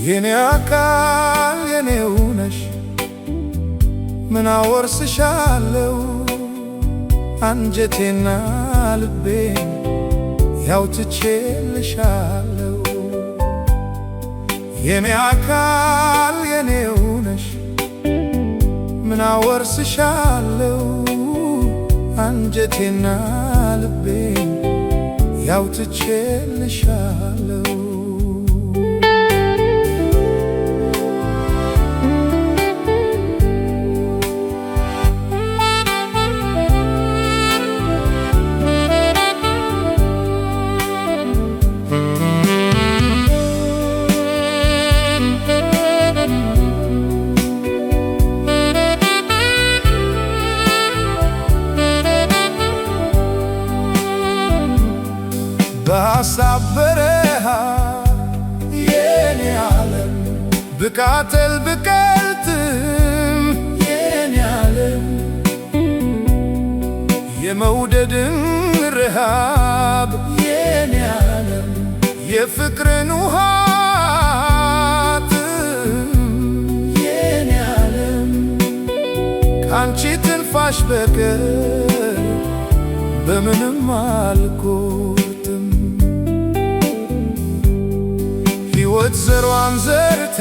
የኔ አካል የኔው ነሽ ምን አወርስሻለሁ አንጀቴና ልቤን ያው ትቼልሻለሁ። የኔ አካል የኔው ነሽ ምን አወርስሻለሁ አንጀቴና ልቤን ያው ትቼልሻለሁ። በሐሳብ በረሃ የኔ ዓለም ብቃተል ብቀልጥም የኔ ዓለም የመውደድን ረሃብ የኔ ዓለም የፍቅርን ውሃትም የኔ ዓለም ካንቺ ትንፋሽ በቀር በምንም አልኮርትም። ሕይወት ዘሯን ዘርታ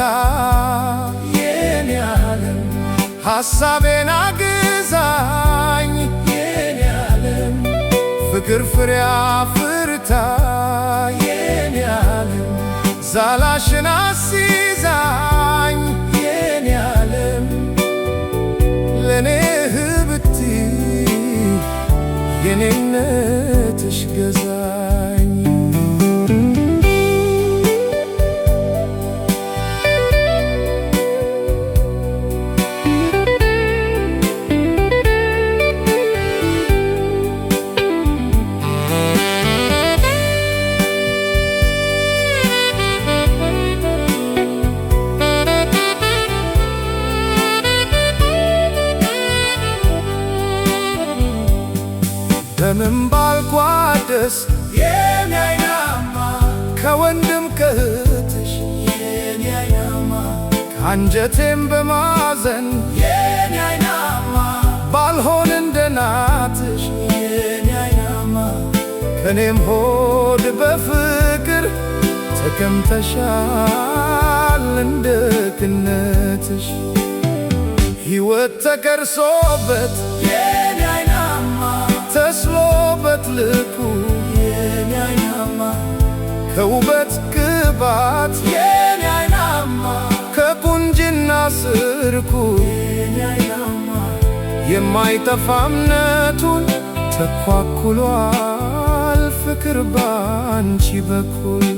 የኔ ዓለም ሐሳቤን አግዛኝ የኔ ዓለም ፍቅር ፍሬ አፍርታ የኔ ዓለም ዛላሽን አስይዛኝ የኔ ዓለም ለኔ ህብቲ የኔነትሽ ገዛኝ። በምን ባልቋደስ የኔ አይናማ ከወንድም ከእህትሽ የኔ አይናማ ከአንጀቴም በማዘን የኔ አይናማ ባልሆን እንደ ናትሽ የኔ አይናማ ከኔም ሆድ በፍቅር ተቀምጠሻል እንደ ክነትሽ ሕይወት ተቀርሶበት የኔ አይናማ ተስሎበት ልኩ የኔ አይናማ ከውበት ቅባት የኔ አይናማ ከቁንጅና ስርኩ የኔ አይናማ የማይጠፋ እምነቱን ተኳኩሏል ፍቅር ባንቺ በኩል።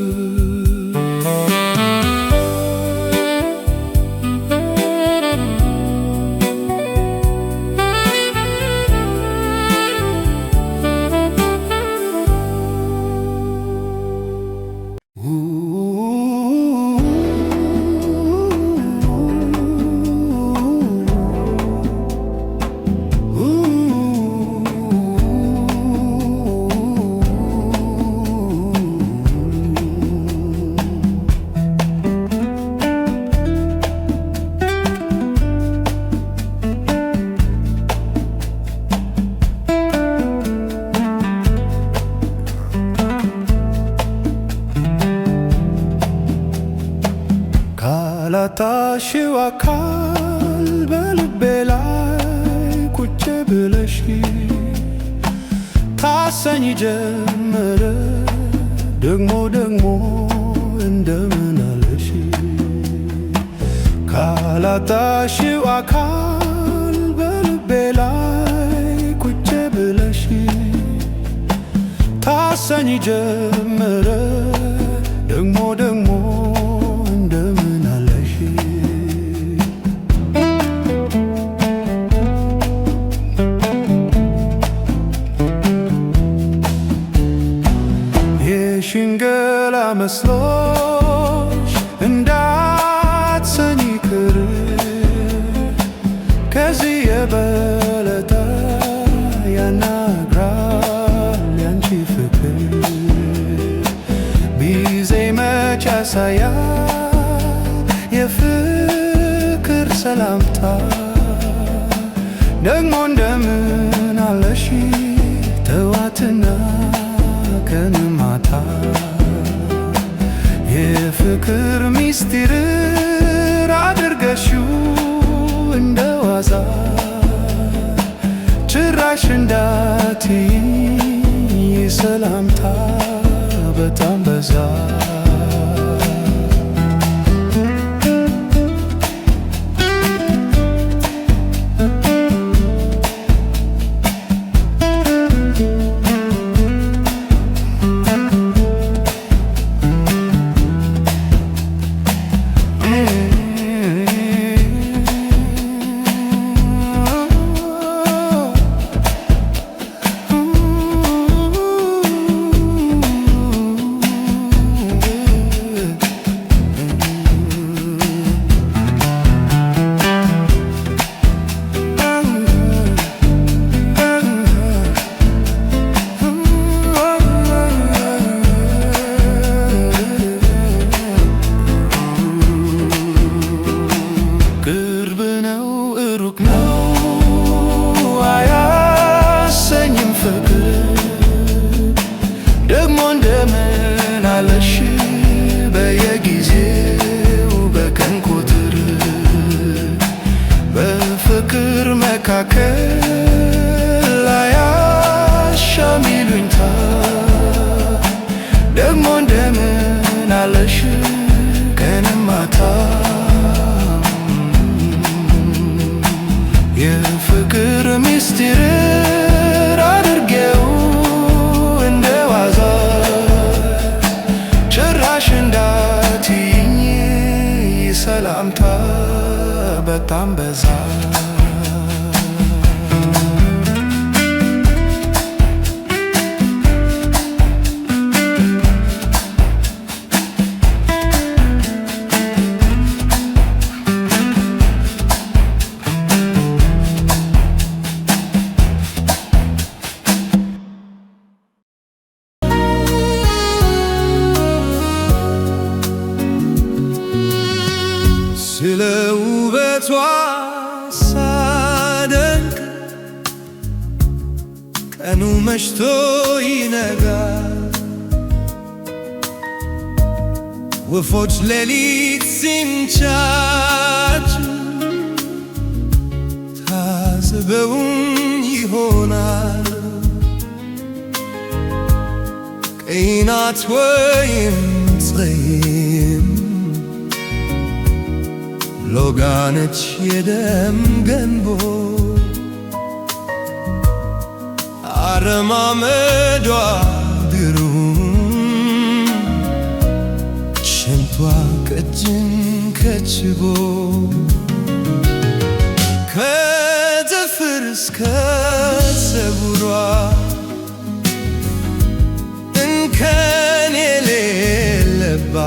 ካላጣሽው አካል በልቤ ላይ ቁጭ ብለሽ ታሰኝ ጀመረ ደግሞ ደግሞ እንደምን አለሽ። ካላጣሽው አካል በልቤ ላይ ቁጭ ብለሽ ታሰኝ ጀመረ ደግሞ ደግሞ እንደምን አለሽ። መስሎሽ እንዳትሰኝ ቅር ከዚህ የበለጠ ያናግራል ያንቺ ፍቅር ቢዜ መች ያሳያል የፍቅር ሰላምታ ደግሞ እንደምን አለሽ ጠዋትና ቀን ማታ የፍቅር ሚስጢር አድርገሽው እንደ ዋዛ ጭራሽ እንዳትይኝ ሰላምታ በጣም በዛ ደግሞ እንደምን አለሽ በየጊዜው በቀን ቁጥር በፍቅር መካከል አያሻም ይሉኝታ ደግሞ እንደምን አለሽ ቀንም ማታ የፍቅር ሚስጢር ሰላምታ በጣም በዛ ስለ ውበቷ ሳደንቅ ቀኑ መሽቶ ይነጋል ወፎች ሌሊት ሲንጫጩ ታዝበውኝ ይሆናል ቀይ ናት ወይም ፀይም ሎጋ ነች የደም ገንቦ አረማመዷ ግሩም ሽንቷ ቀጭን ከችቦ ከጥፍር እስከ ፀጉሯ እንከን የሌለባት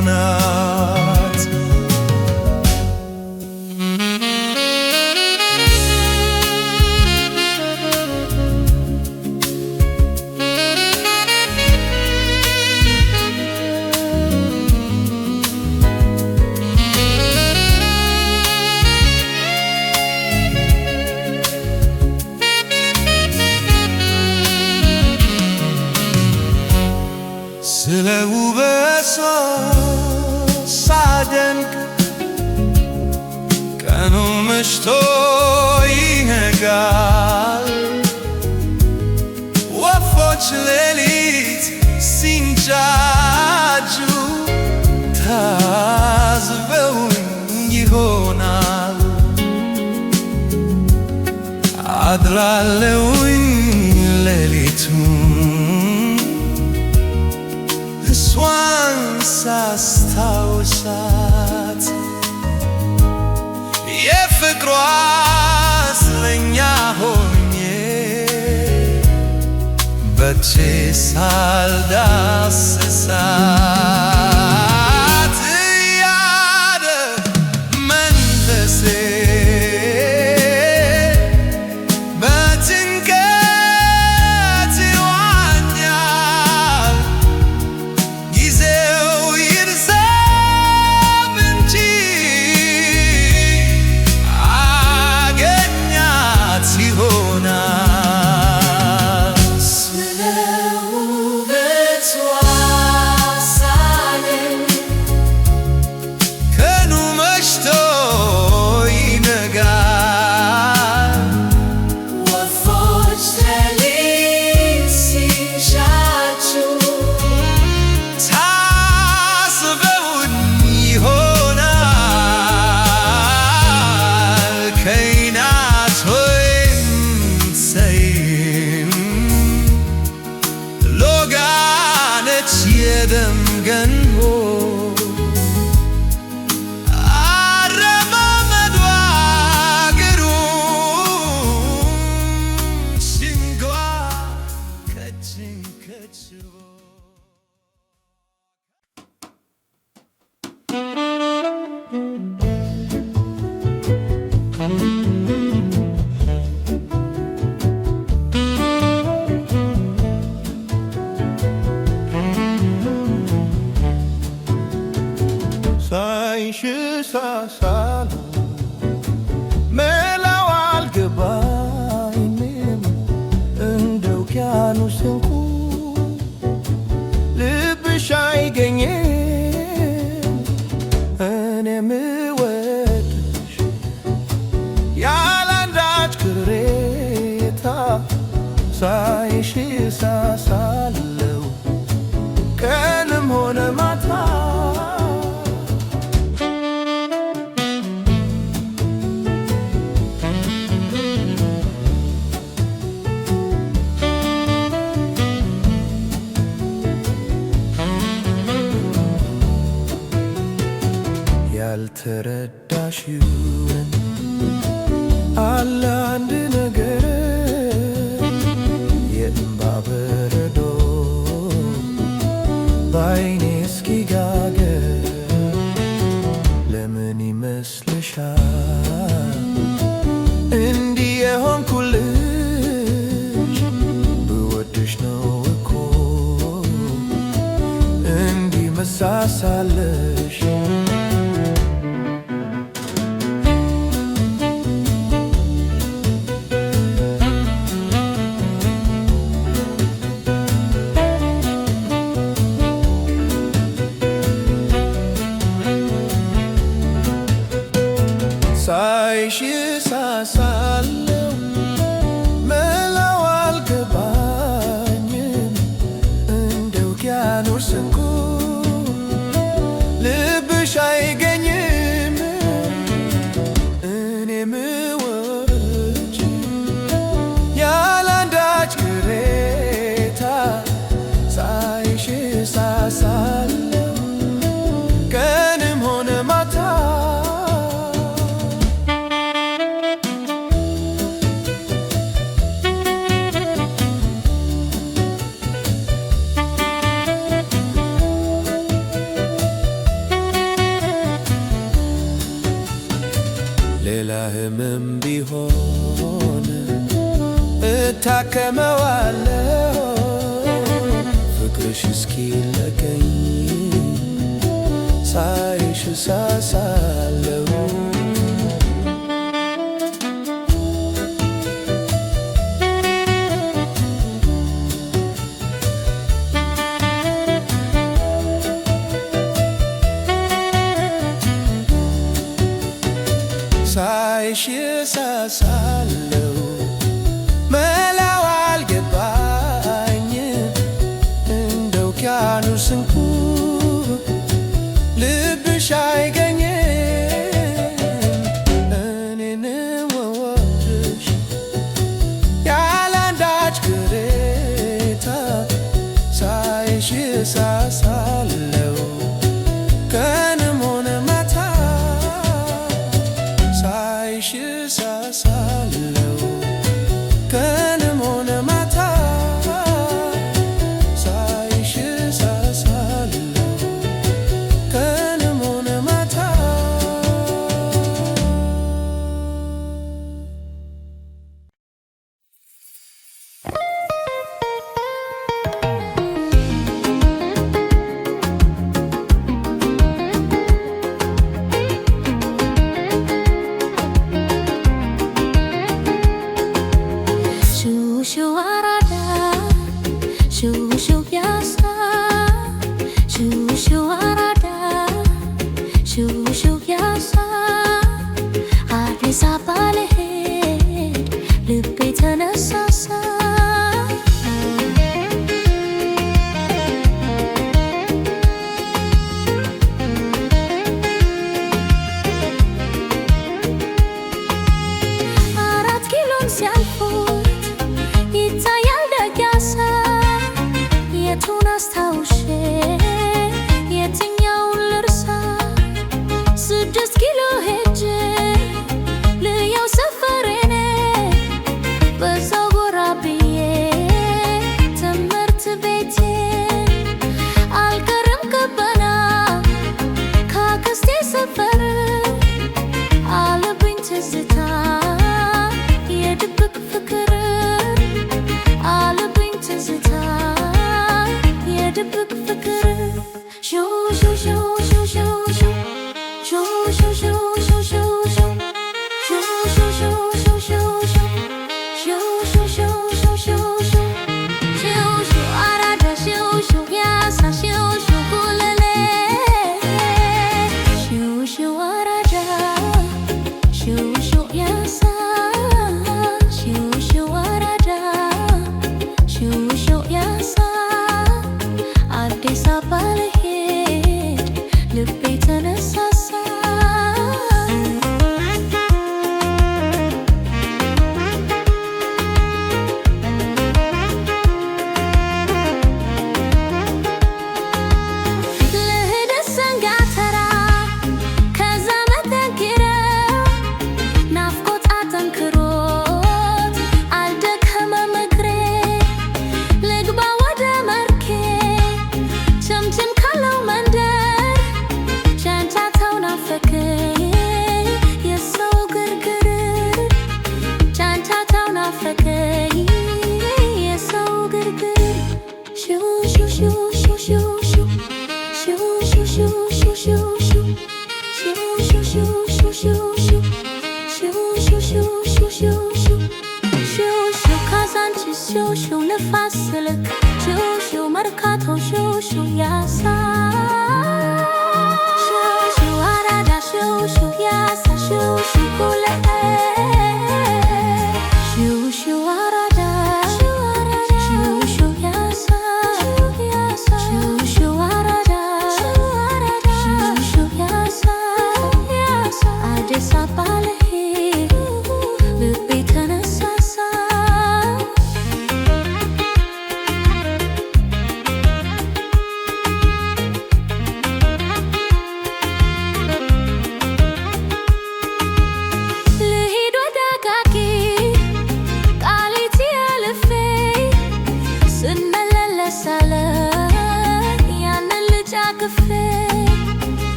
ናት ስለ ውበቷ ሳደንቅ ቀኑ መሽቶ ይነጋል ወፎች ሌሊት ሲንጫጩ ታዝበውኝ ይሆናል አድራለሁኝ ሌሊቱን እሷን ሳስታውሳት ፍቅሯ ስለኛ ሆኜ በእጄ ሳልዳስሳት እያለ መንፈሴ በጭንቀት ይዋኛል። ጊዜው ይርዘም እንጂ አገኛት ይሆናል። ስለ ውበቷ ሳልን ቀኑ መሽቶ ይነጋል። ወፎች ሌሊት ሲንሻቹ ታስበውን ይሆናል ከይናት ወይም ሰይም ሎጋነች የደም ገንቦ አረማመዷ ግሩም ሽንጓ ከችን ከችቦ ሳይሽ ሳሳሉ መላው አልገባኝም እንደ ውቅያኖስ እንቁ ልብሽ አይገኝም እኔ ምወድሽ ያላንዳች ቅሬታ ሳይሽ ሳሳለው ቀንም ሆነ ማታ ያልተረዳሽውን አለ አንድ ነገር የእምባ በረዶ በዓይኔ እስኪጋገር ለምን ይመስልሻል እንዲህ የሆንኩልሽ? ብወድሽ ነው እኮ እንዲህ መሳሳለሽ። ሳይሽ ሳሳለው መላው አልገባኝም እንደ ውቅያኖስ እንቁ ልብሽ አይገኝም እኔ ምወድሽ ያላንዳች ቅሬታ ሳይሽ ሳሳለው ቀንም ሆነ ማታ ሌላ ህመም ቢሆን እታከመዋለሁ ፍቅርሽ እስኪለቀኝ ሳይሽ ሳሳለሁ ሳይሽ ሳሳለው መላው አልገባኝም እንደ ውቅያኖስ እንቁ ልብሽ አይገኝም shoo arada, shoo piazza, shoo arada, shoo piazza. Addis Ababa ልሄድ ልቤ ተነሳሳ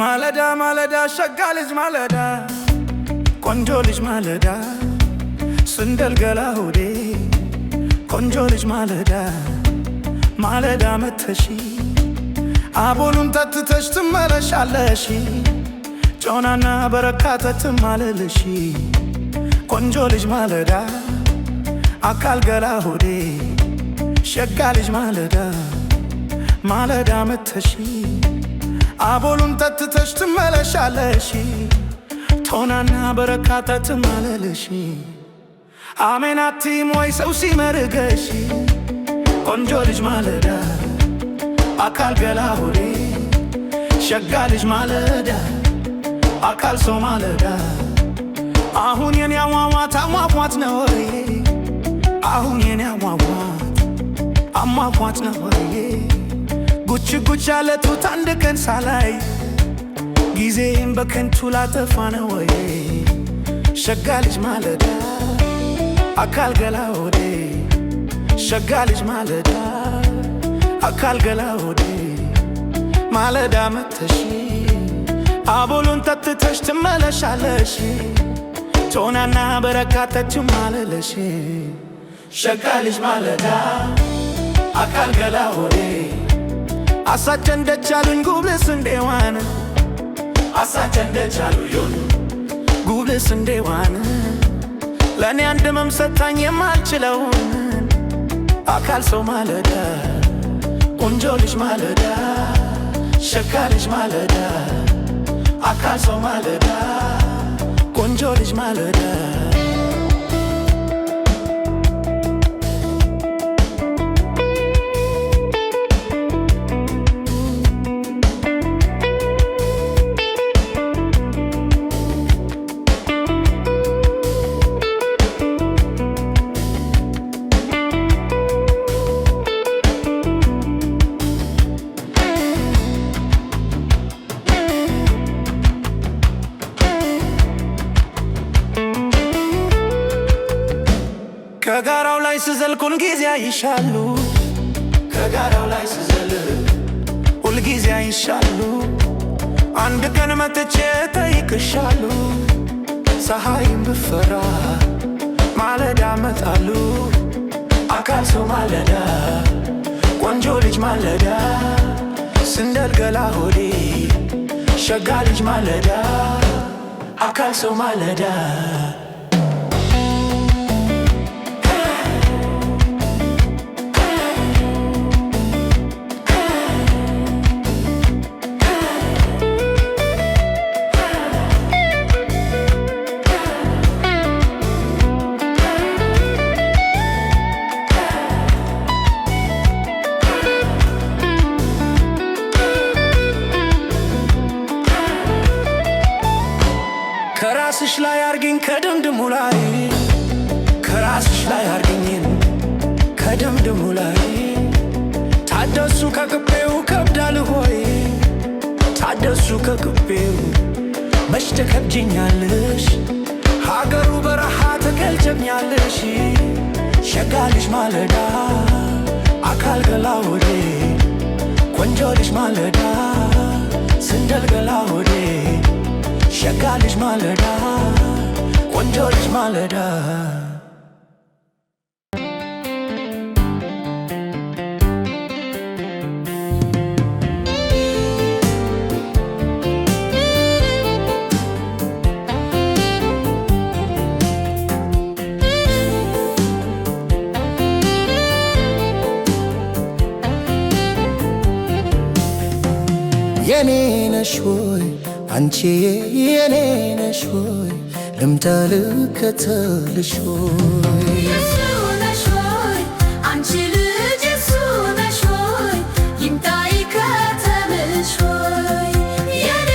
ማለዳ ማለዳ ሸጋ ልጅ ማለዳ ቆንጆ ልጅ ማለዳ ስንደል ገላ ሆዴ ቆንጆ ልጅ ማለዳ ማለዳ መተሺ አቦሉን ጠጥተሽ ትመለሻለሽ ጮናና በረካተ ትማለልሽ ቆንጆ ልጅ ማለዳ አካል ገላ ሆዴ ሸጋ ልጅ ማለዳ ማለዳ መተሺ አቦሉን ጠጥተሽ ትመለሻለሽ ቶናና በረካታ ትማለልሽ አሜናቲም ወይ ሰው ሲመርገሽ ቆንጆ ልጅ ማለዳ አካል ገላ ሆዴ ሸጋ ልጅ ማለዳ አካል ሰው ማለዳ አሁን የኔ አሟሟት አሟሟት ነው ወይ አሁን የኔ አሟሟት ነው ወይ ጉች ጉች ያለ ጡት አንድ ቀን ሳላይ ጊዜን በከንቱ ላጠፋ ነው ወይ ሸጋ ልጅ ማለዳ አካል ገላ ሆዴ ሸጋ ልጅ ማለዳ አካል ገላ ሆዴ ማለዳ መተሽ አቦሉን ጠጥተሽ ትመለሻለሽ ቶናና በረካተች ማለለሽ ሸጋ ልጅ ማለዳ አካል ገላ ሆዴ አሳቸን ደቻሉኝ ጉብልስ እንዴዋን አሳቸን ደቻሉኝ ጉብልስ እንዴዋን ለእኔ አንድ መምሰታኝ የማልችለውን አካል ሰው ማለዳ ቆንጆ ልጅ ማለዳ ሸጋ ልጅ ማለዳ አካል ሰው ማለዳ ቆንጆ ልጅ ማለዳ ከጋራው ላይ ስዘል ሁልጊዜ አይሻሉ ከጋራው ላይ ስዘል ሁልጊዜ አይሻሉ አንድ ቀን መጥቼ ጠይቅሻሉ ፀሐይም ብፈራ ማለዳ መጣሉ አካል ሰው ማለዳ ቆንጆ ልጅ ማለዳ ስንደል ገላ ሆዴ ሸጋ ልጅ ማለዳ አካል ሰው ማለዳ ከራስሽ ላይ አርግኝ ከደምድሙ ላይ ከራስሽ ላይ አርግኝን ከደምድሙ ላይ ታደሱ ከቅቤው ከብዳል ሆይ ታደሱ ከቅቤው መች ተከብጅኛለሽ ሀገሩ በረሃ ተገልጀብኛለሽ ሸጋ ልጅ ማለዳ አካል ገላ ሆዴ ቆንጆ ልጅ ማለዳ ስንደል ገላ ሆዴ ሸጋ ልጅ ማለዳ ቆንጆ ልጅ ማለዳ የኔ ነሽ ሆይ አንቺ የኔ ነሽ ሆይ ልምጣ ልከተልሽ ሆይ የሱ ነሽ ሆይ አንቺ ልጅ የሱ ነሽ ሆይ ይምጣ ይከተልሽ ሆይ የኔ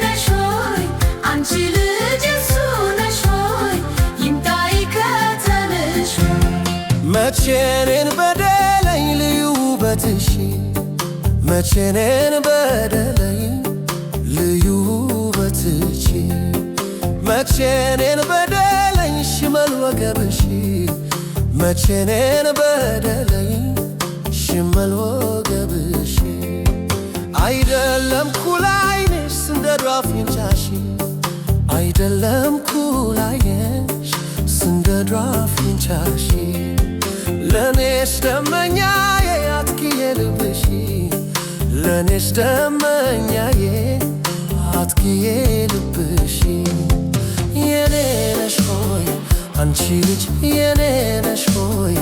ነሽ ሆይ አንቺ ልጅ የሱ ነሽ ሆይ ይምጣ ይከተልሽ መቼ እኔን በደለኝ ልዩ ውበትሽ መቼ እኔን በደለኝ ልዩ ውበትሽ መቼ እኔን በደለኝ ሽመል ወገብሽ መቼ እኔን በደለኝ ሽመል ወገብሽ አይደለም ኩላይነሽ እንደ ዷፊንቻሽ አይደለም ኩላይነሽ እንደ ዷፊንቻሽ ለኔስ ደመኛዬ አትክዬ ልብሽ ለኔስ ደመኛዬ አትክዬ ልብሽ የኔ ነሽ ሆይ አንቺ ልጅ የኔ ነሽ ሆይ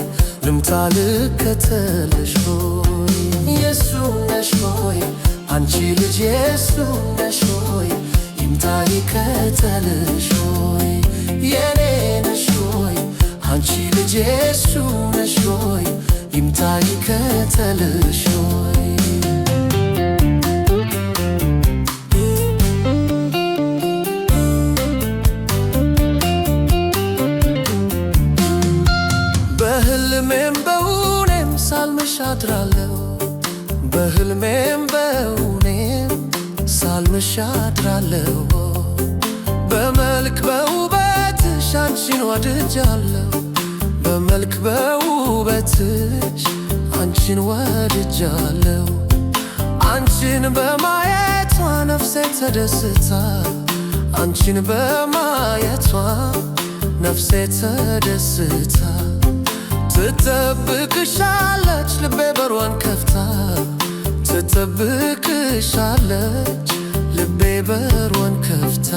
ልምጣ ልከተልሽ ሆይ የሱ ነሽ ሆይ አንቺ ልጅ የሱ ነሽ ሆይ ይምጣ ይከተልሽ ሆይ የኔ ነሽ ሆይ አንቺ ልጅ የሱ ነሽ ሆይ ይምጣ ይከተልሽ ሆይ በህልሜም በእውኔም ሳልምሽ አድራለሁ። በመልክ በውበትሽ አንቺን ወድጃለሁ። በመልክ በውበትሽ አንቺን ወድጃለሁ። አንቺን በማየቷ ነፍሴ ተደስታ አንቺን በማየቷ ነፍሴ ተደስታ ትጠብቅሻለች ልቤ በሯን ከፍታ ትጠብቅሻለች ልቤ በሯን ከፍታ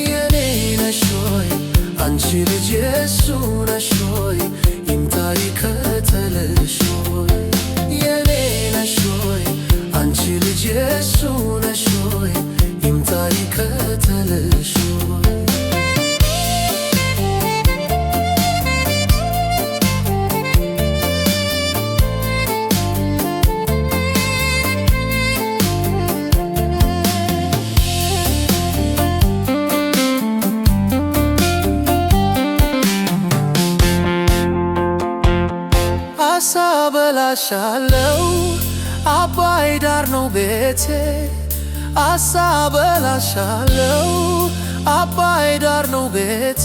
የኔ ነሽ ሆይ አንቺ ልጅ የሱ ነሽ ሆይ ይምጣ ይከተልሽ ሆይ የኔ ነሽ ሆይ አንቺ ልጅ የሱ ነሽ ሆይ ይምጣ ይከተልሽ ሆይ አሳበላሻለው አባይ ዳር ነው ቤቴ አሳበላሻለው አባይ ዳር ነው ቤቴ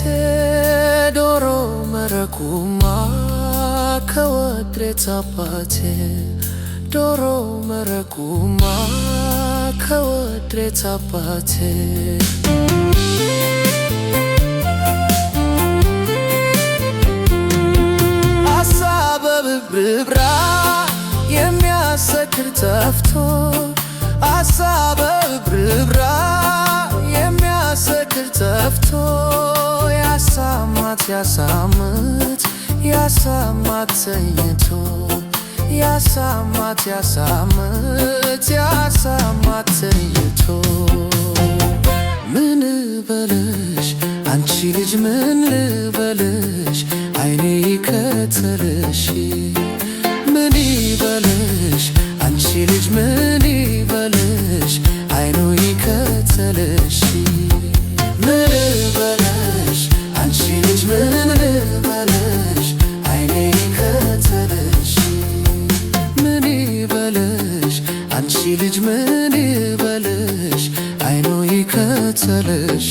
ዶሮ መረቁማ ከወዴት አባቴ ዶሮ መረቁማ ከወዴት አባቴ ብብራ የሚያሰክር ጠፍቶ አሳበ ብብራ የሚያሰክር ጠፍቶ ያሳማት ያሳምት ያሳማት ተኝቶ ያሳማት ያሳምት ያሳማት ተኝቶ ምን ልበልሽ አንቺ ልጅ ምን ልበልሽ አይኔ ይከተልሽ ምን ይበልሽ አንቺ ልጅ ምን ይበልሽ አይኑ ይከተልሽ ምን ልበልሽ አንቺ ልጅ ምን ልበልሽ አይኔ ይከተልሽ ምን ይበልሽ አንቺ ልጅ ምን ይበልሽ አይኑ ይከተልሽ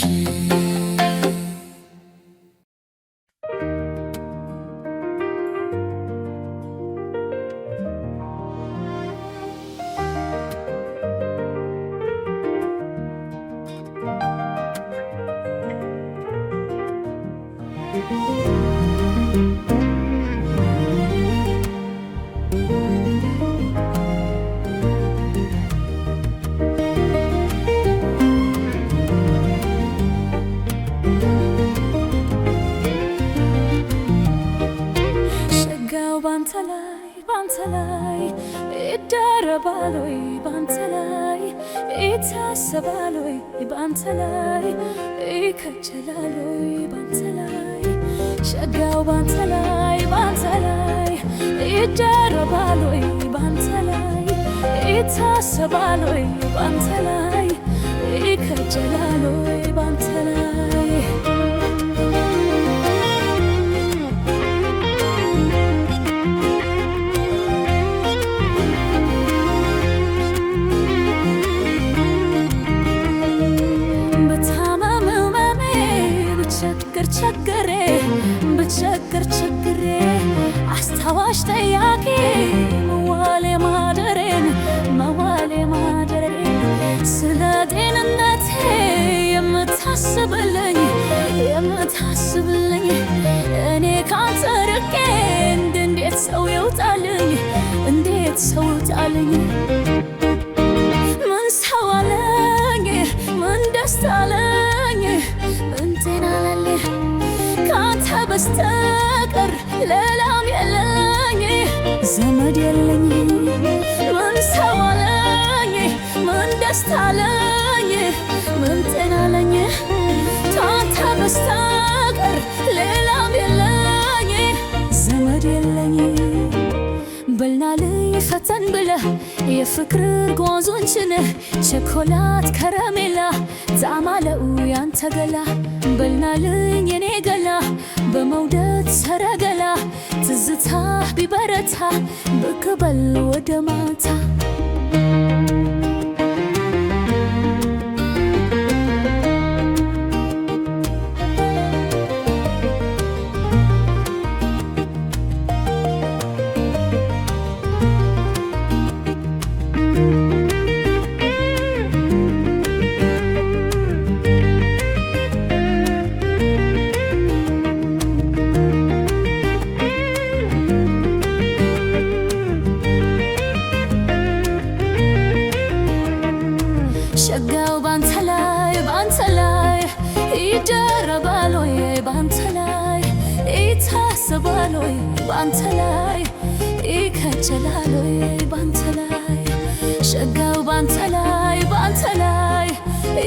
ባንተ ላይ ይደረባል ወይ ባንተ ላይ ይታሰባል ወይ ባንተ ላይ ይከጀላል ወይ ባንተ ላይ ሸጋው ባንተ ላይ ይደረባል ወይ ባንተ ላይ ይታሰባል ወይ ባንተ ላይ ይከጀላል ወይ ባንተ ላይ ቸገሬ ብቸገር ቸግሬ አስታዋሽ ጠያቂ መዋሌ ማደሬን ስለ ጤንነቴ የምታስብልኝ እኔ ካንተ ርቄ እንዴት ሰው ይውጣልኝ ምን ሰው አለኝ ምን ደስታ አለኝ ምን ጤና አለኝ ካንተ በስተቀር ሌላም የለኝ ዘመድ የለኝ ምን ሰው አለኝ ምን ደስታ አለኝ ምን ጤና አለኝ ካንተ በስተቀር ሌላም የለኝ ዘመድ የለኝ በልና ልፈተን ብለህ የፍቅር ጓዞንችን ቸኮላት ከረሜላ ዛማለው ያንተ ገላ በልናልኝ የኔ ገላ በመውደድ ሰረገላ ትዝታ ቢበረታ ብቅ በል ወደ ማታ ሸጋው ባንተ ላይ ይደረባል ወይ ባንተ ላይ ይታሰባል ወይ ባንተ ላይ ይከጀላል ወይ ባንተ ላይ ሸጋው ባንተ ላይ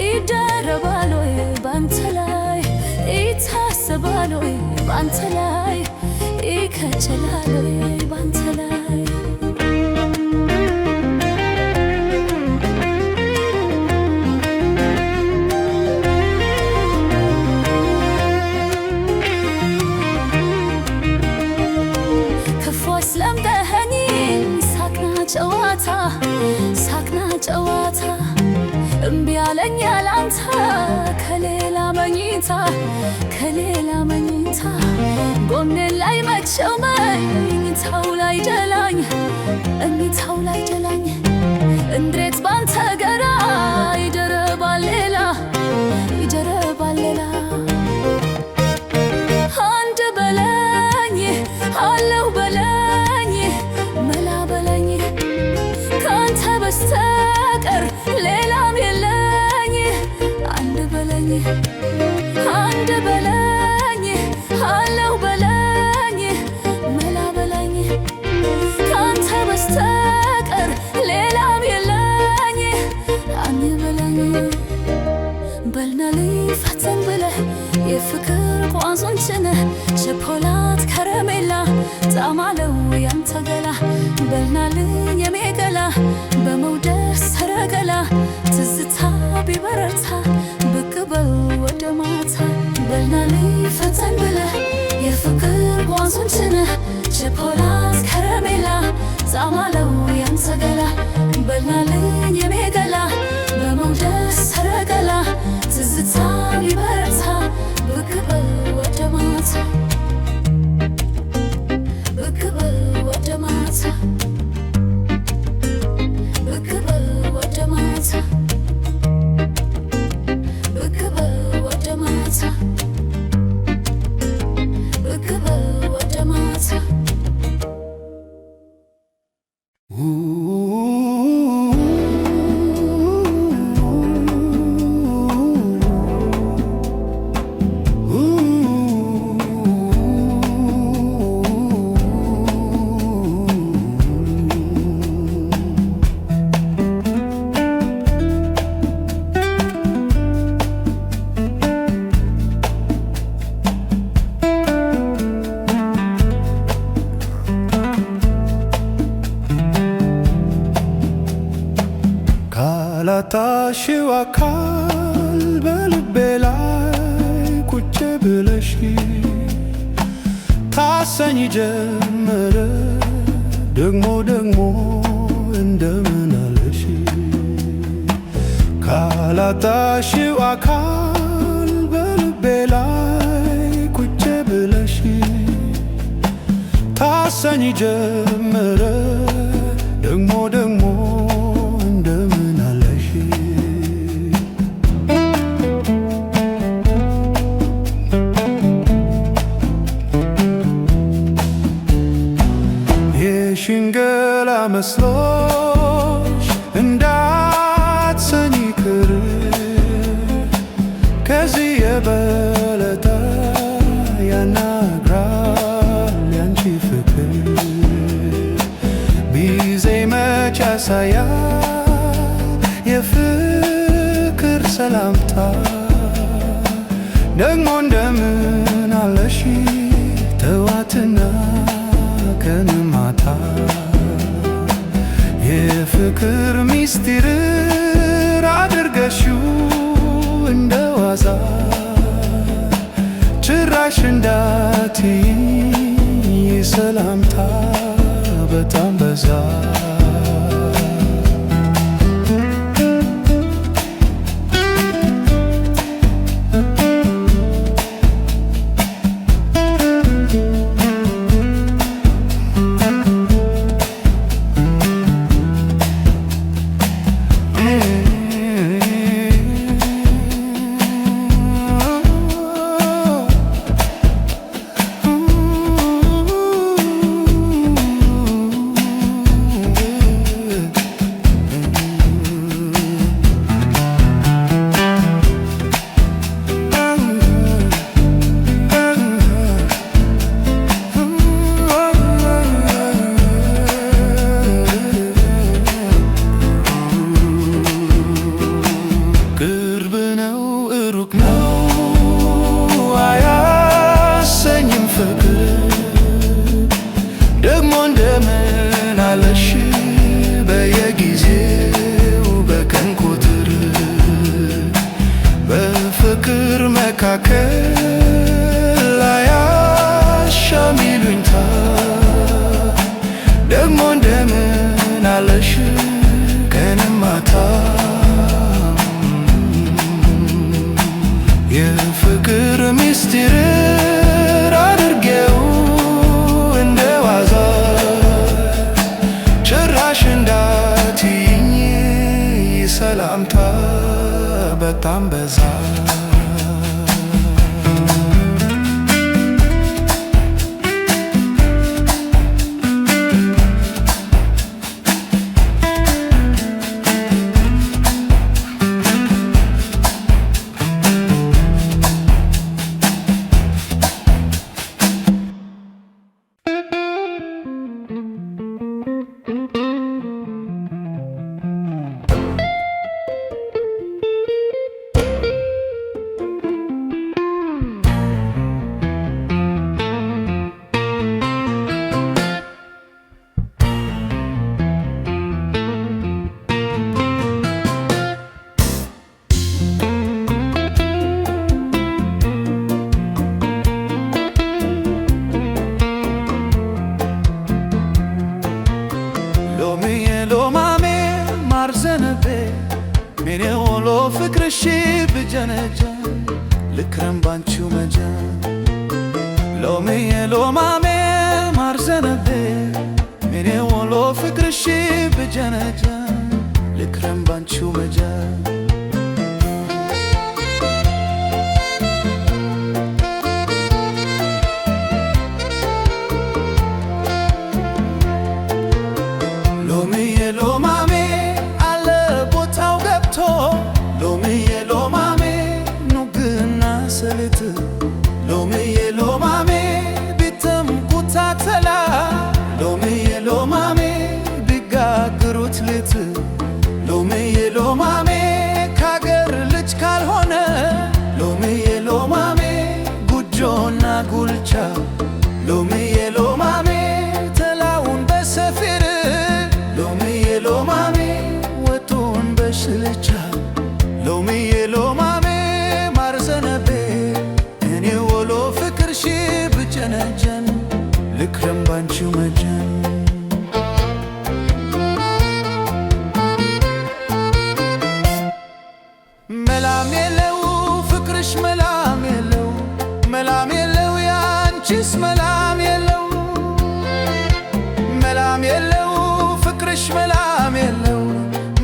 ይደረባል ወይ ባንተ ላይ ይታሰባል ወይ ባንተ ላይ ይከጀላል ወይ ባንተ ላይ ሳቅና ጨዋታ እምቢ አለኝ ያላንተ ከሌላ መኝታ ጎኔን ላይ መቼው መኝታው ላይ ደላኝ እንዴት ባንተ ገራ ይደረባል ሌላ አንድ በለኝ አለው በለኝ መላ በለኝ ካንተ በስተቀር ሌላም የለኝ አንድ በለኝ አለው በለኝ መላ በለኝ ካንተ በስተቀር ሌላም የለኝ አንድ በለኝ በልናልኝ ፈተን ብለህ የፍቅር ቋንቋን ጭነህ ቸኮላት ከረሜላ ጣዕማለው ያንተ ገላ በልናልኝ የኔ ገላ በመውደድ ሰረገላ ትዝታ ቢበረታ ብቅ በል ወደ ማታ በልናልኝ ፈተን ብለህ የፍቅር ቋንቋን ጭነህ ቸኮላት ከረሜላ ጣዕማለው ያንተ ገላ በልናልኝ የኔ ገላ በመውደድ ሰረገላ ትዝታ ቢበረታ ብቅ በል ወደ ማታ ብቅ በል ወደ ማታ ብቅ በል ወደ ማታ ብቅ በል ወደ ማታ ብቅ በል ወደ ማታ ካላጣሽው አካል በልቤ ላይ ቁጭ ብለሽ ታሰኝ ጀመረ ደግሞ እንደምን አለሽ ካላጣሽው አካል በልቤ ላይ ቁጭ ብለሽ ታሰኝ ጀመረ ደግሞ እንደምን አለሽ የሽንገላ መስሎሽ እንዳትሰኝ ቅር ከዚህ የበለጠ ያናግራል ያንቺ ፍቅር ቢዜ መች ያሳያል የፍቅር ሰላምታ ደግሞ እንደምን አለሽ ተዋትና ቀን ማታ የፍቅር ሚስጢር አድርገሽው ዋዛ ጭራሽ እንዳትይኝ ሰላምታ በጣም በዛ። ደግሞ እንደምን አለሽ በየጊዜው በቀን ቁጥር በፍቅር መካከል አያሻም ይሉኝታ። ደግሞ እንደምን አለሽ ቀንም ማታ የፍቅር ሚስጢር ሰላምታ በጣም በዛ። ሜኔ ወሎ ፍቅርሽ ብጀነጀን ልክረም ባንቺው መጀን ሎሚዬ ሎማሜ ማርዘነቤ ሜኔ ወሎ ፍቅርሽ ብጀነጀን ልክረም ባንቺው መጀን ሎሚዬ ሎማሜ ሎሚዬ ሎማሜ ኑግና ሰልት ሎሚዬ ሎማሜ ቢተም ኩታተላ ሎሚዬ ሎማሜ ቢጋግሩት ልት ሎሚዬ ሎማሜ ካገር ልጅ ካልሆነ ሎሚዬ ሎማሜ ጉጆና ጉልቻ ሎሚዬ ሎማሜ ተላውን በሰፊር ሎሚዬ ሎማሜ ወጡን በሽልቻ ሎሚዬ ሎማሜ ማርዘነቤ እኔ ወሎ ፍቅርሽ ብጀነጀን ልክረም ባንቺው መጀን መላም የለው ፍቅርሽ መላም የለው መላም የለው ያንቺስ መላም የለው መላም የለው ፍቅርሽ መላም የለው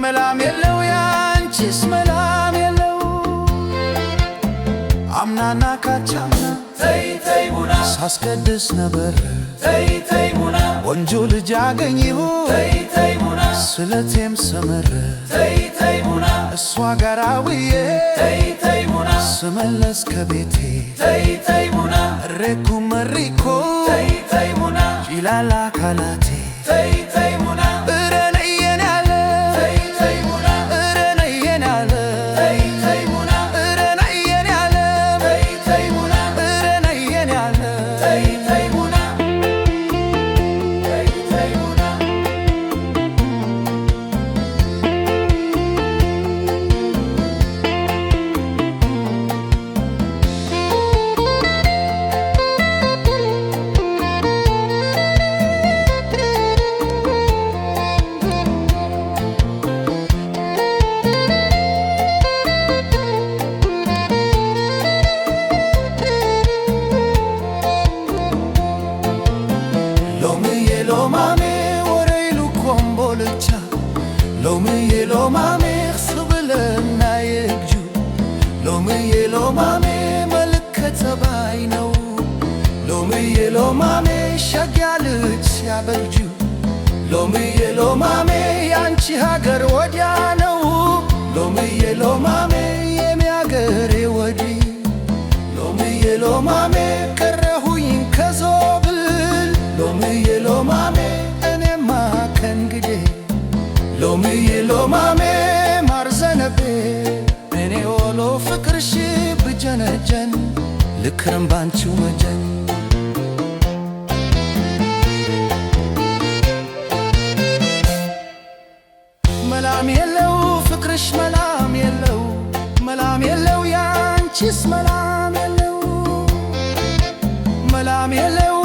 መላም የለው ያንቺስ መላም የለው አምናና ካቻምና ተይ ተይ ቡና ሳስቀድስ ነበር ተይ ተይ ቡና ወንጆ ልጅ አገኘሁ ተይ ተይ ቡና ስለቴም ሰመረ ተይ ተይ ቡና እሷ ጋር ውዬ ተይ ተይ ቡና ስመለስ ከቤቴ ተይ ተይ ቡና እሬኩ መሪኮ ተይ ተይ ቡና ይላል አካላቴ ተይ ተይ ቡና እረነየን ያለ ተይ ተይ ቡና እረነየን ያለ ተይ ተይ ቡና እረነየን ያለ ተይ ተይ ቡና እረነየን ያለ ተይ ተይ ቡና ተይ ተይ ቡና ሎምዬ ሎማሜ መልከ ባይ ነው ሎምዬ ሎማሜ ሸጋ ልጅ ሲያበጁ ሎምዬ ሎማሜ ያንቺ ሀገር ወዲያ ነው ሎምዬ ሎማሜ የሚያገሬ ወዲህ ሎምዬ ሎማሜ ቀረሁኝ ከዞብል ሎምዬ ሎማሜ እኔማ ከእንግዴ ሎምዬ ሎማሜ ማርዘነቤ እኔ ወሎ ፍቅርሽ ብጀነጀን ልክረም ባንቺው መጀን መላም የለው ፍቅርሽ መላም የለው መላም የለው ያንቺስ መላም የለው መላም የለው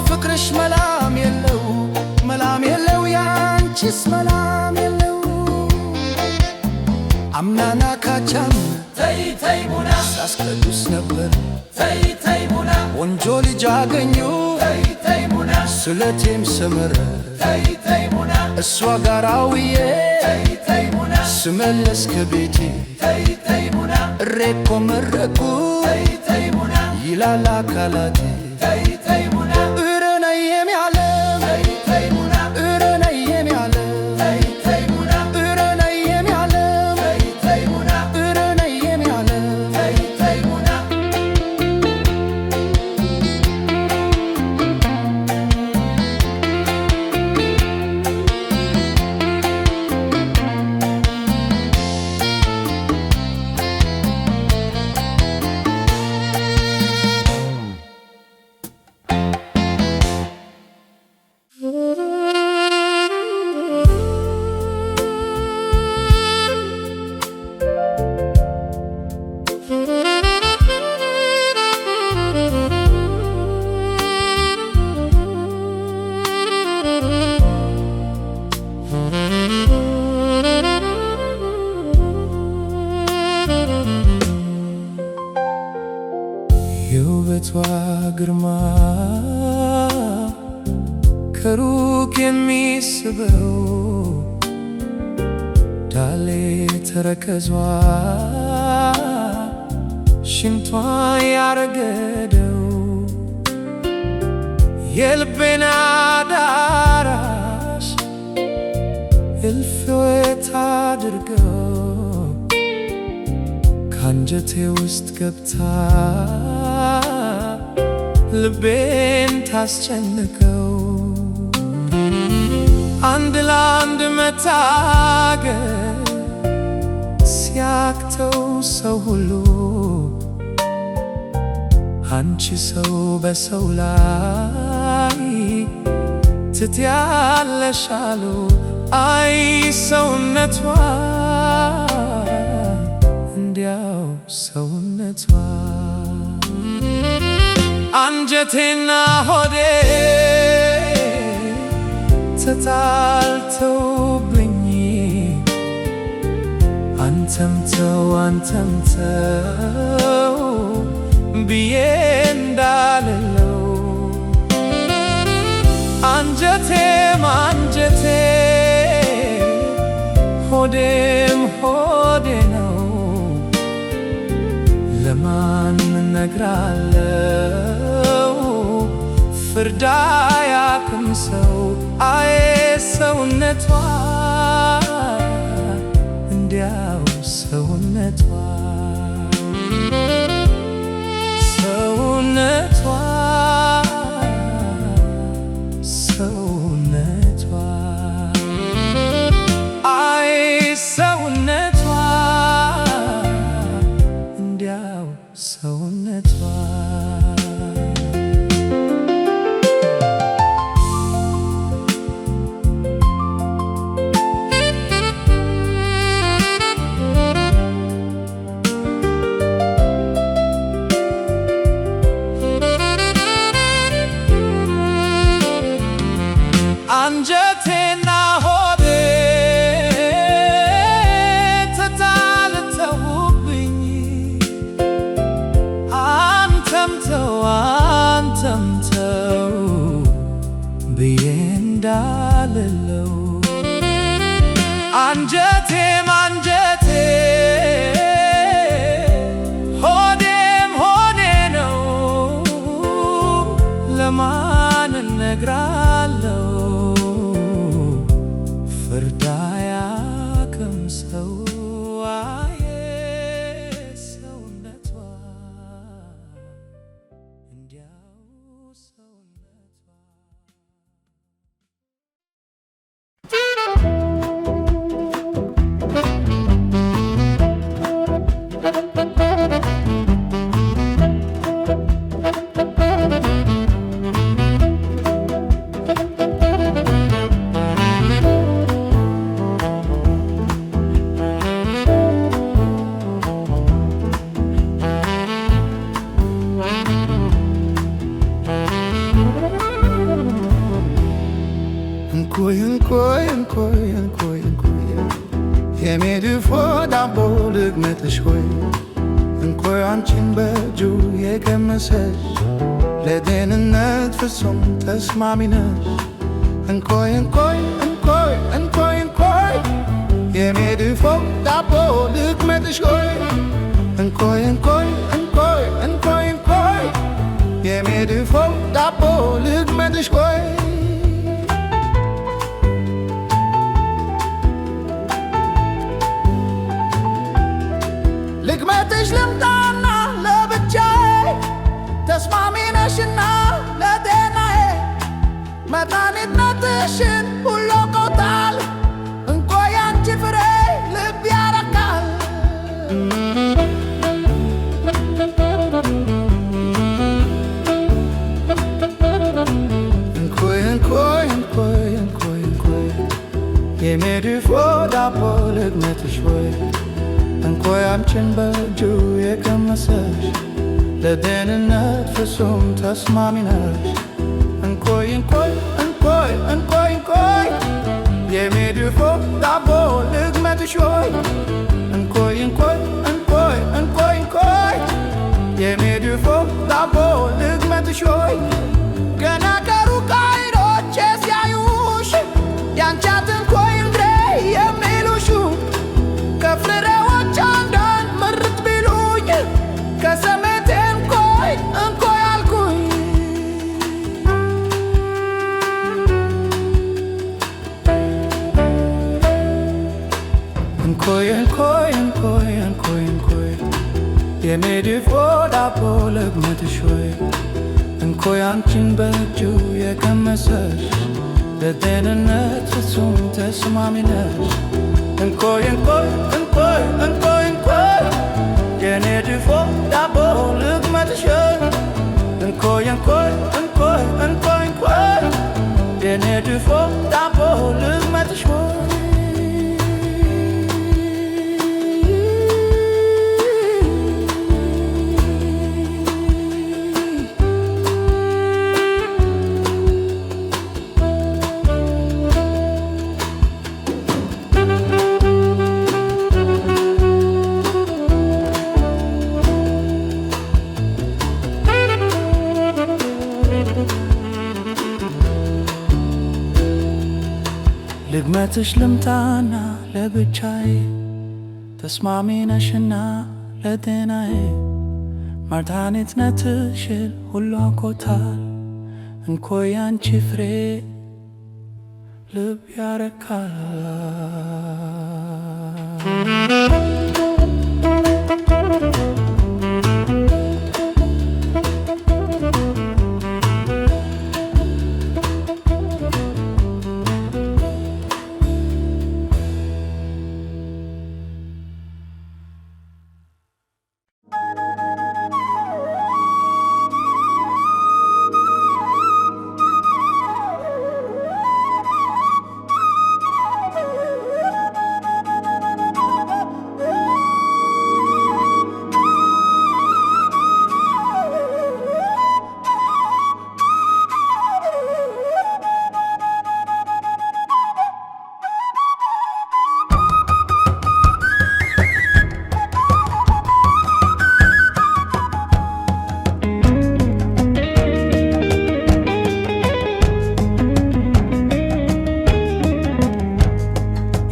ፍቅርሽ መላም የለው መላም የለው ያንቺስ መላም የለው አምናና ካቻም ተይ ተይ ቡና ሳስቀዱስ ነበር ተይ ተይ ቡና ወንጆ ልጅ አገኙ ተይ ተይ ቡና ስለቴም ሰመረ ተይ ተይ ቡና እሷ ጋር ውዬ ተይ ተይ ቡና ስመለስ ከቤቴ ተይ ተይ ቡና እሬኮ መረቁ ተይ ተይ ቡና ይላል አካላቴ ተይ ተይ ቡና እረነየም ያለ ተይ ተይ ቡና እረነየም ያለ ተይ ተይ ቡና እረነየም ያለ ተይ ተይ ቡና እረነየም ያለ ተይ ተይ ቡና የውበቷ ግርማ ከሩቅ የሚስበው ዳሌ ተረከዟ ሽንቷ ያረገደው የልቤን አዳራሽ እልፍት አድርገው ካንጀቴ ውስጥ ገብታ ልቤን ታስጨንቀው አንድ ለአንድ መታገል ሲያቅተው ሰው ሁሉ አንቺ ሰው በሰው ላይ ትትያለሽ አሉ አይ ሰውነቷ እንዲያው ሰውነቷ አንጀቴና ሆዴ ተጣልተውብኝ አንተምተው አንተምተው ብዬ እንዳልለው አንጀቴም አንጀቴ ሆዴም ሆዴ ነው ለማን ነግራለው ፍርድ አያውቅም ሰው አይ ሰውነቷ እንዲያው ሰውነቷ ሰውነቷ ሰውነቷ አይ ሰውነቷ እንዲያው ሰውነቷ አንጀቴና ሆዴ ተጣልተውብኝ አንተምተው አንተምተው ብዬ እንዳልለው አንጀቴም አንጀቴ ልግመትሽ ሆይ እንኮይ አንቺን በእጁ የቀመሰሽ ለጤንነት ፍጹም ተስማሚ ነሽ። እንኮይ እንኮይ እንኮይ እንኮይ እንኮይ የኔ ድፎ ዳቦ ልግመትሽ ሆይ እንኮይ እንኮይ እንኮይ እንኮይ እንኮይ የኔ ድፎ ዳቦ ልግመትሽ ሆይ ልግመትሽ ልምጣና ለብቻዬ ተስማሚ ነሽና ለጤናዬ መድኃኒትነትሽን ሁሉ አውቆታል። እንኮይ ያንቺ ፍሬ ልብ ያረካል። እንኮይ እንኮይ እንኮይ እንኮይ እንኮይ የኔ ድፎ ዳቦ ልግመትሽ ሆይ እንኮይ አንቺን በእጁ የቀመሰሽ ለጤንነት ፍጹም ተስማሚ ነሽ። እንኮይ እንኮይ እንኮይ እንኮይ እንኮይ የኔ ድፎ ዳቦ ልግመትሽ ሆይ እንኮይ እንኮይ እንኮይ እንኮይ እንኮይ የኔ ድፎ ዳቦ ልግመትሽ ሆይ ገና ከሩቅ ዓይኖቼ ሲያዩሽ ያንቺ አትንኮይ እንዴ የሚሉሽ ከፍሬዎች አንዳንድ ምርጥ ቢሉኝ ከሰሜቴ እንኮይ እንኮይ አልኩኝ። እንኮይ እንኮይ እንኮይ እንኮይ እንኮይ የኔ ድፎ ዳቦ ልግመትሽ ሆይ እንኮይ አንቺን በእጁ የቀመሰሽ ለጤንነት ፍጹም ተስማሚ ነሽ። እንኮይ እንኮይ እንኮይ እንኮይ እንኮይ የኔ ድፎ ዳቦ ልግመትሽ ሆይ እንኮይ እንኮይ እንኮይ እንኮይ እንኮይ የኔ ድፎ ዳቦ ልግመትሽ ሆይ ልግመትሽ ልምጣና ለብቻዬ ተስማሚ ነሽና ለጤናዬ መድኃኒትነትሽን ሁሉ አውቆታል። እንኮይ ያንቺ ፍሬ ልብ ያረካል።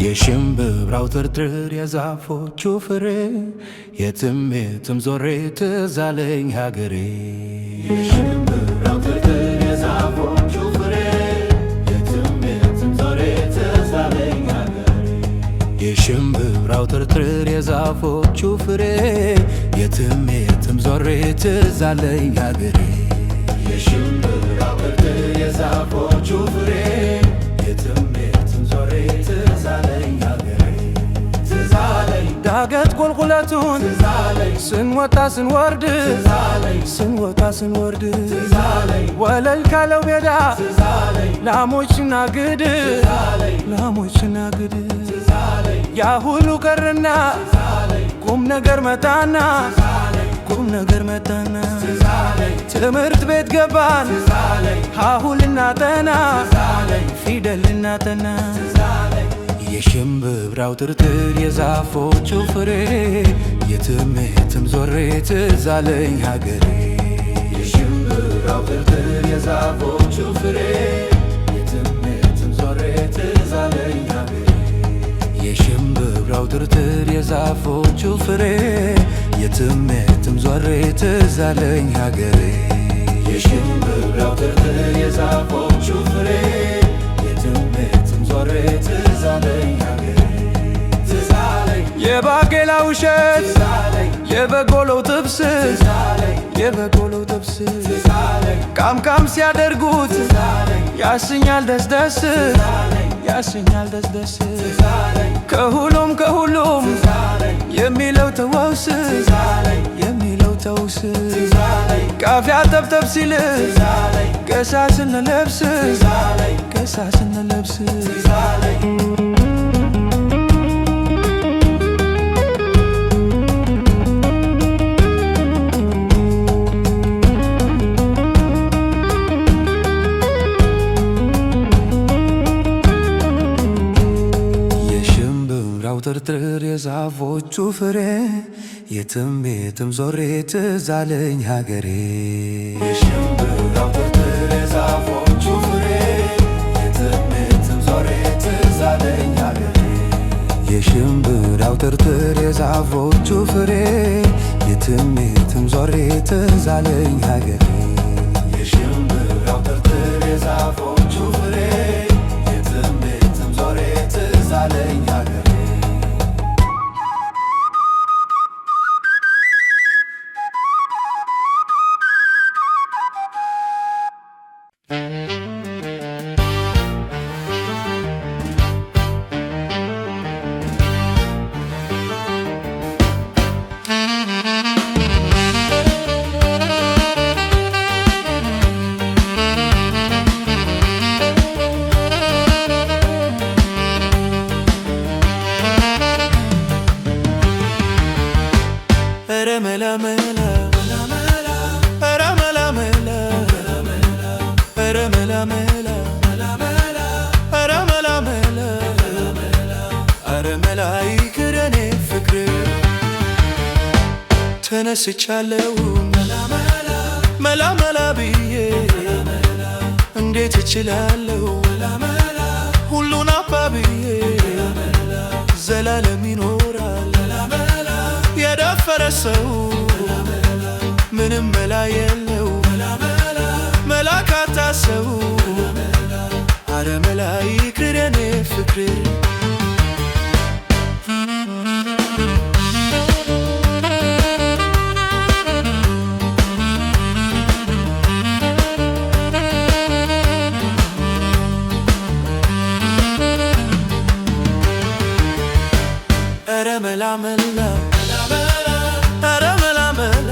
የሽምብራው ትርትር የዛፎቹ ፍሬ የትም የትም ዞሬ ትዝ አለኝ ሀገሬ። የሽምብራው ትርትር የዛፎቹ ፍሬ የትም የትም ዞሬ ትዝ አለኝ ሀገሬ። የሽምብራው ትርትር የዛፎቹ ፍሬ የትም የትም ዞሬ ትዝ አለኝ ሀገሬ። የሽምብራው ትርትር የዛፎቹ ፍሬ የትም የትም ዞሬ ትዝ አለኝ ሀገሬ። ትዝ አለኝ ዳገት ቁልቁለቱን ትዝ አለኝ ስንወጣ ስንወርድ ትዝ አለኝ ስንወጣ ስንወርድ ትዝ አለኝ ወለል ካለው ሜዳ ትዝ አለኝ ላሞች ሲናግድ ትዝ አለኝ ላሞች ሲናግድ ትዝ አለኝ ያ ሁሉ ቀረና ትዝ አለኝ ቁም ነገር መጣና ትዝ አለኝ ቁም ነገር መጣና ትዝ አለኝ ትምህርት ቤት ገባን ትዝ አለኝ ሀሁ ልናጠና ትዝ አለኝ ፊደል ልናጠና ትዝ አለኝ የሽምብራው ትርትር የዛፎቹ ፍሬ የትም የትም ዞሬ ትዝ አለኝ ሀገሬ የሽምብራው ትርትር የዛፎቹ ፍሬ የትም የትም ዞሬ ትዝ አለኝ ሀገሬ የሽምብራው ትርትር የዛፎቹ ፍሬ የትም የትም ዞሬ ትዝ አለኝ ሀገሬ የሽምብራው ትርትር የዛፎቹ ፍሬ የትም የትም ዞሬ ትዝ አለኝ ሀገሬ ትዝ አለኝ የባቄላው እሸት የበቆሎው ጥብስ የበቆሎው ጥብስ ቃምቃም ሲያደርጉት ያሰኛል ደስደስ ያሰኛል ደስደስ ከሁሉም ከሁሉም የሚለው ተወውስ የሚለው ተውስ ቃፊያ ጠብጠብ ሲል ገሳ ስንለብስ ገሳ ስንለብስ ትርትር የዛፎቹ ፍሬ የትም የትም ዞሬ ትዝ አለኝ ሀገሬ የሽምብራው ትርትር የዛፎቹ ፍሬ የትም የትም ዞሬ ትዝ አለኝ ሀገሬ የሽምብራው ትርትር የዛፎቹ ፍሬ የትም የትም ዞሬ ትዝ አለኝ ሀገሬ የሽምብራው ትርትር የዛፎቹ ፍሬ የትም የትም ዞሬ ትዝ አለኝ ሀገሬ ተነስቻለሁ መላ መላ ብዬ እንዴት እችላለሁ ሁሉን አባብዬ ዘላለም ይኖራል የደፈረ ሰው ምንም መላ የለው መላ ካጣ ሰው አረ መላ ይቅር የኔ ፍቅር መላ መላ አረ መላ መላ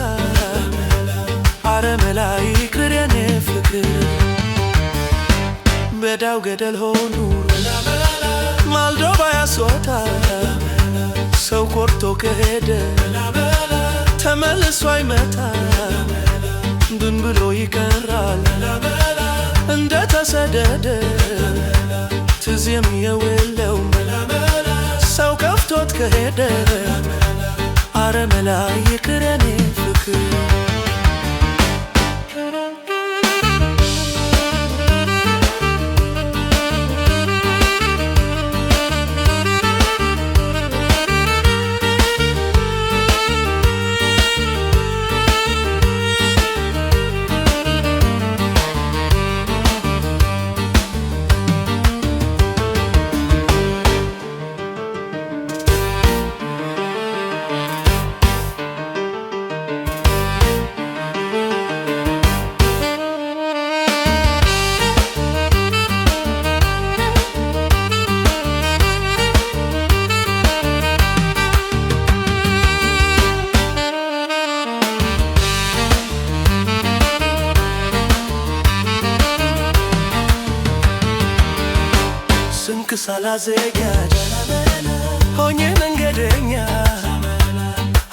አረ መላ ይቅር የኔ ፍቅር በዳው ገደል ሆኑ ማልዶ ባያስወጣ ሰው ኮርቶ ከሄደ ተመልሶ አይመጣ ብን ብሎ ይቀራል እንደ ተሰደደ ትዝ የሚየውለው ሰው ከፍቶት ከሄደ አረ መላ ይቅር የኔ ፍቅር ሳላዘጋጅ ሆኜ መንገደኛ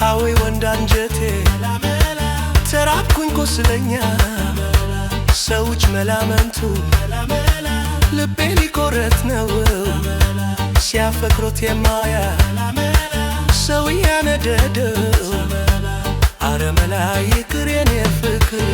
አዌ ወንድ አንጀቴ ተራብኩኝ ቁስለኛ ሰዎች መላመንቱ ልቤ ሊቆረጥ ነው ሲያፈቅሩት የማያ ሰው ያነደደው አረመላ ይቅር የኔ ፍቅር